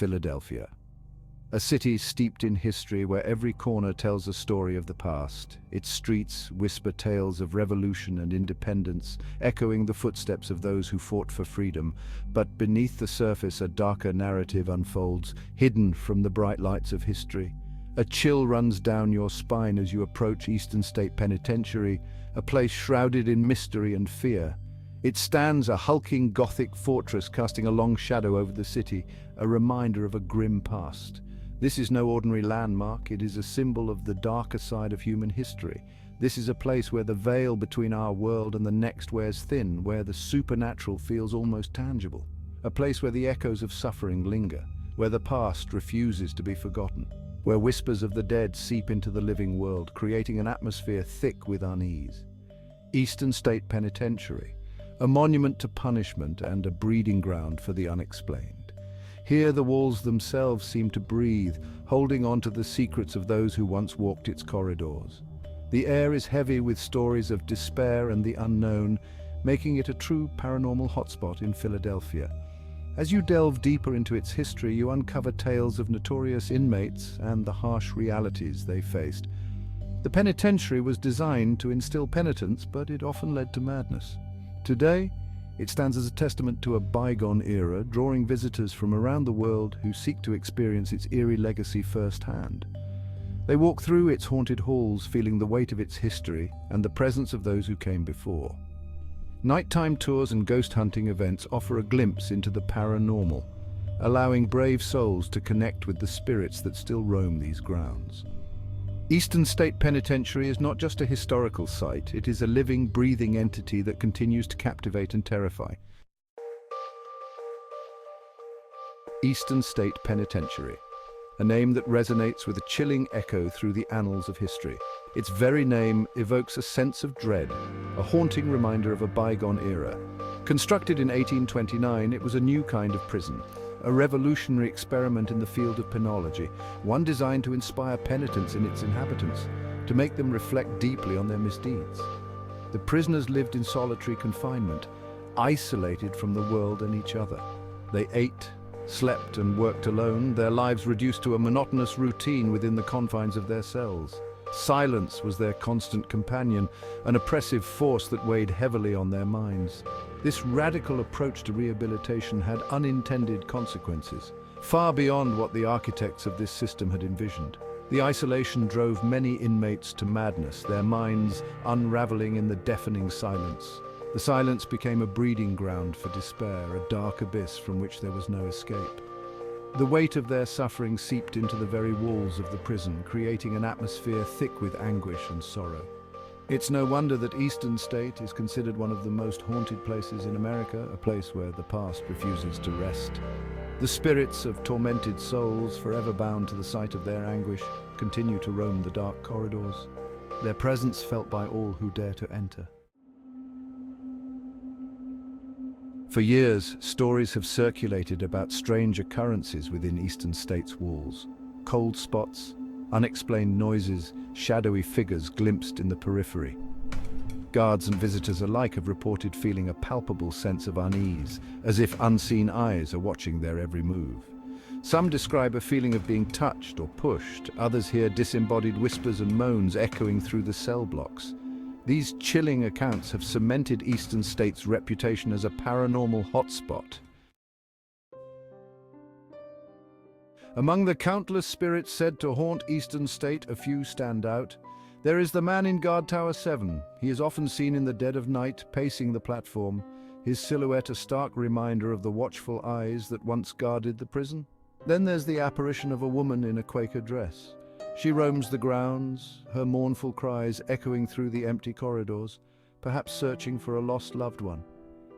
Philadelphia. A city steeped in history where every corner tells a story of the past. Its streets whisper tales of revolution and independence, echoing the footsteps of those who fought for freedom. But beneath the surface, a darker narrative unfolds, hidden from the bright lights of history. A chill runs down your spine as you approach Eastern State Penitentiary, a place shrouded in mystery and fear. It stands, a hulking Gothic fortress casting a long shadow over the city, a reminder of a grim past. This is no ordinary landmark, it is a symbol of the darker side of human history. This is a place where the veil between our world and the next wears thin, where the supernatural feels almost tangible. A place where the echoes of suffering linger, where the past refuses to be forgotten, where whispers of the dead seep into the living world, creating an atmosphere thick with unease. Eastern State Penitentiary, a monument to punishment and a breeding ground for the unexplained. Here the walls themselves seem to breathe, holding on to the secrets of those who once walked its corridors. The air is heavy with stories of despair and the unknown, making it a true paranormal hotspot in Philadelphia. As you delve deeper into its history, you uncover tales of notorious inmates and the harsh realities they faced. The penitentiary was designed to instill penitence, but it often led to madness. Today, it stands as a testament to a bygone era, drawing visitors from around the world who seek to experience its eerie legacy firsthand. They walk through its haunted halls, feeling the weight of its history and the presence of those who came before. Nighttime tours and ghost hunting events offer a glimpse into the paranormal, allowing brave souls to connect with the spirits that still roam these grounds. Eastern State Penitentiary is not just a historical site, it is a living, breathing entity that continues to captivate and terrify. Eastern State Penitentiary, a name that resonates with a chilling echo through the annals of history. Its very name evokes a sense of dread, a haunting reminder of a bygone era. Constructed in 1829, it was a new kind of prison, a revolutionary experiment in the field of penology, one designed to inspire penitence in its inhabitants, to make them reflect deeply on their misdeeds. The prisoners lived in solitary confinement, isolated from the world and each other. They ate, slept and worked alone, their lives reduced to a monotonous routine within the confines of their cells. Silence was their constant companion, an oppressive force that weighed heavily on their minds. This radical approach to rehabilitation had unintended consequences, far beyond what the architects of this system had envisioned. The isolation drove many inmates to madness, their minds unraveling in the deafening silence. The silence became a breeding ground for despair, a dark abyss from which there was no escape. The weight of their suffering seeped into the very walls of the prison, creating an atmosphere thick with anguish and sorrow. It's no wonder that Eastern State is considered one of the most haunted places in America, a place where the past refuses to rest. The spirits of tormented souls, forever bound to the site of their anguish, continue to roam the dark corridors, their presence felt by all who dare to enter. For years, stories have circulated about strange occurrences within Eastern State's walls. Cold spots, unexplained noises, shadowy figures glimpsed in the periphery. Guards and visitors alike have reported feeling a palpable sense of unease, as if unseen eyes are watching their every move. Some describe a feeling of being touched or pushed, others hear disembodied whispers and moans echoing through the cell blocks. These chilling accounts have cemented Eastern State's reputation as a paranormal hotspot. Among the countless spirits said to haunt Eastern State, a few stand out. There is the man in Guard Tower 7. He is often seen in the dead of night, pacing the platform, his silhouette a stark reminder of the watchful eyes that once guarded the prison. Then there's the apparition of a woman in a Quaker dress. She roams the grounds, her mournful cries echoing through the empty corridors, perhaps searching for a lost loved one.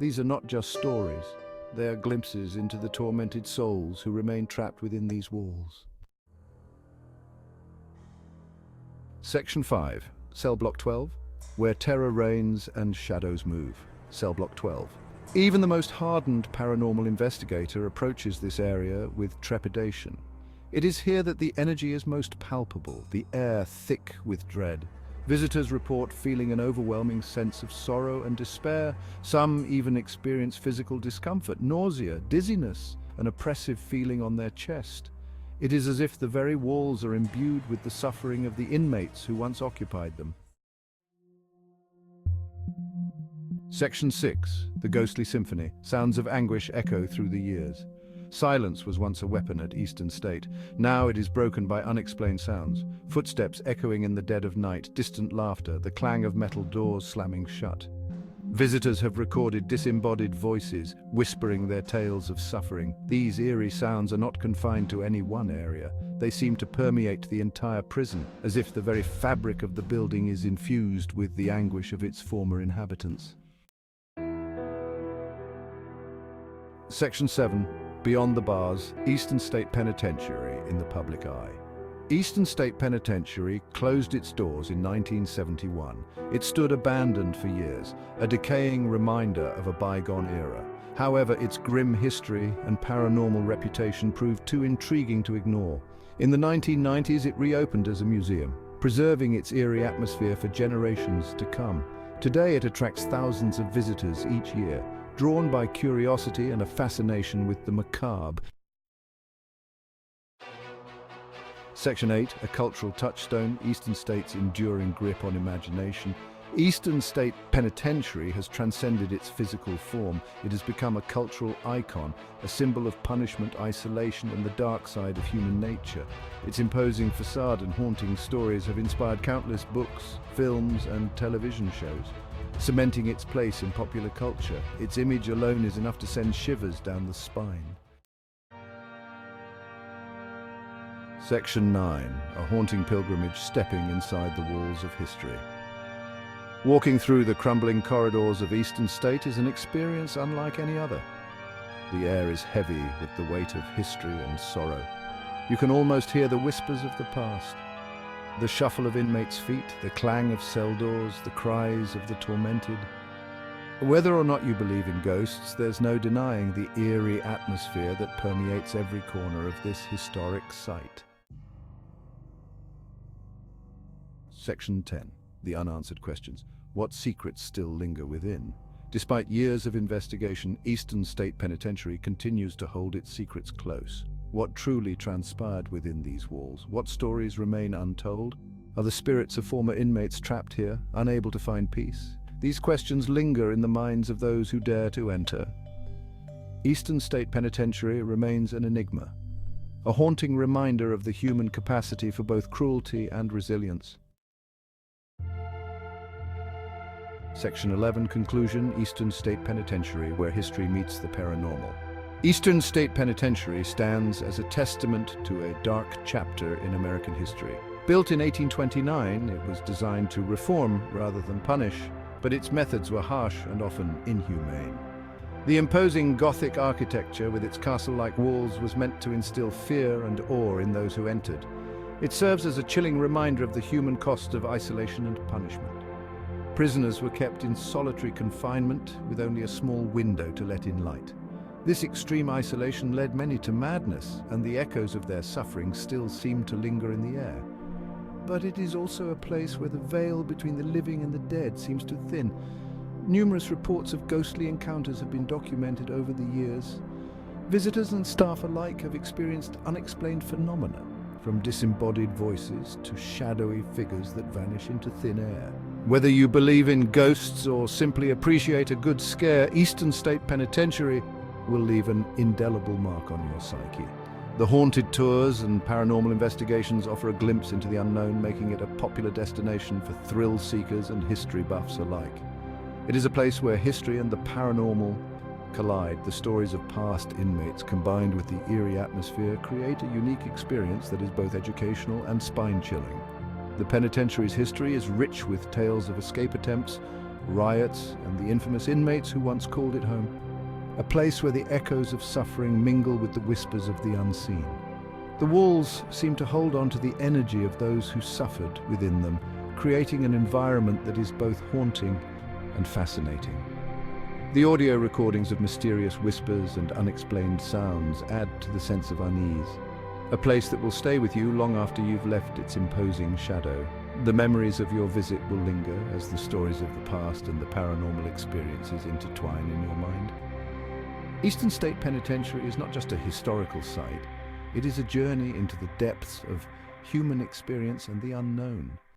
These are not just stories, they are glimpses into the tormented souls who remain trapped within these walls. Section 5, Cell Block 12, where terror reigns and shadows move. Cell Block 12. Even the most hardened paranormal investigator approaches this area with trepidation. It is here that the energy is most palpable, the air thick with dread. Visitors report feeling an overwhelming sense of sorrow and despair. Some even experience physical discomfort, nausea, dizziness, an oppressive feeling on their chest. It is as if the very walls are imbued with the suffering of the inmates who once occupied them. Section 6. The Ghostly Symphony. Sounds of anguish echo through the years. Silence was once a weapon at Eastern State. Now it is broken by unexplained sounds. Footsteps echoing in the dead of night, distant laughter, the clang of metal doors slamming shut. Visitors have recorded disembodied voices, whispering their tales of suffering. These eerie sounds are not confined to any one area. They seem to permeate the entire prison, as if the very fabric of the building is infused with the anguish of its former inhabitants. Section 7. Beyond the Bars, Eastern State Penitentiary in the public eye. Eastern State Penitentiary closed its doors in 1971. It stood abandoned for years, a decaying reminder of a bygone era. However, its grim history and paranormal reputation proved too intriguing to ignore. In the 1990s, it reopened as a museum, preserving its eerie atmosphere for generations to come. Today, it attracts thousands of visitors each year, drawn by curiosity and a fascination with the macabre. Section 8, a cultural touchstone, Eastern State's enduring grip on imagination. Eastern State Penitentiary has transcended its physical form. It has become a cultural icon, a symbol of punishment, isolation, and the dark side of human nature. Its imposing facade and haunting stories have inspired countless books, films, and television shows. Cementing its place in popular culture, its image alone is enough to send shivers down the spine. Section 9, a haunting pilgrimage stepping inside the walls of history. Walking through the crumbling corridors of Eastern State is an experience unlike any other. The air is heavy with the weight of history and sorrow. You can almost hear the whispers of the past. The shuffle of inmates' feet, the clang of cell doors, the cries of the tormented. Whether or not you believe in ghosts, there's no denying the eerie atmosphere that permeates every corner of this historic site. Section 10. The unanswered questions. What secrets still linger within? Despite years of investigation, Eastern State Penitentiary continues to hold its secrets close. What truly transpired within these walls? What stories remain untold? Are the spirits of former inmates trapped here, unable to find peace? These questions linger in the minds of those who dare to enter. Eastern State Penitentiary remains an enigma, a haunting reminder of the human capacity for both cruelty and resilience. Section 11, Conclusion, Eastern State Penitentiary, where history meets the paranormal. Eastern State Penitentiary stands as a testament to a dark chapter in American history. Built in 1829, it was designed to reform rather than punish, but its methods were harsh and often inhumane. The imposing Gothic architecture with its castle-like walls was meant to instill fear and awe in those who entered. It serves as a chilling reminder of the human cost of isolation and punishment. Prisoners were kept in solitary confinement with only a small window to let in light. This extreme isolation led many to madness, and the echoes of their suffering still seem to linger in the air. But it is also a place where the veil between the living and the dead seems to thin. Numerous reports of ghostly encounters have been documented over the years. Visitors and staff alike have experienced unexplained phenomena, from disembodied voices to shadowy figures that vanish into thin air. Whether you believe in ghosts or simply appreciate a good scare, Eastern State Penitentiary will leave an indelible mark on your psyche. The haunted tours and paranormal investigations offer a glimpse into the unknown, making it a popular destination for thrill seekers and history buffs alike. It is a place where history and the paranormal collide. The stories of past inmates combined with the eerie atmosphere create a unique experience that is both educational and spine-chilling. The penitentiary's history is rich with tales of escape attempts, riots, and the infamous inmates who once called it home. A place where the echoes of suffering mingle with the whispers of the unseen. The walls seem to hold on to the energy of those who suffered within them, creating an environment that is both haunting and fascinating. The audio recordings of mysterious whispers and unexplained sounds add to the sense of unease. A place that will stay with you long after you've left its imposing shadow. The memories of your visit will linger as the stories of the past and the paranormal experiences intertwine in your mind. Eastern State Penitentiary is not just a historical site, it is a journey into the depths of human experience and the unknown.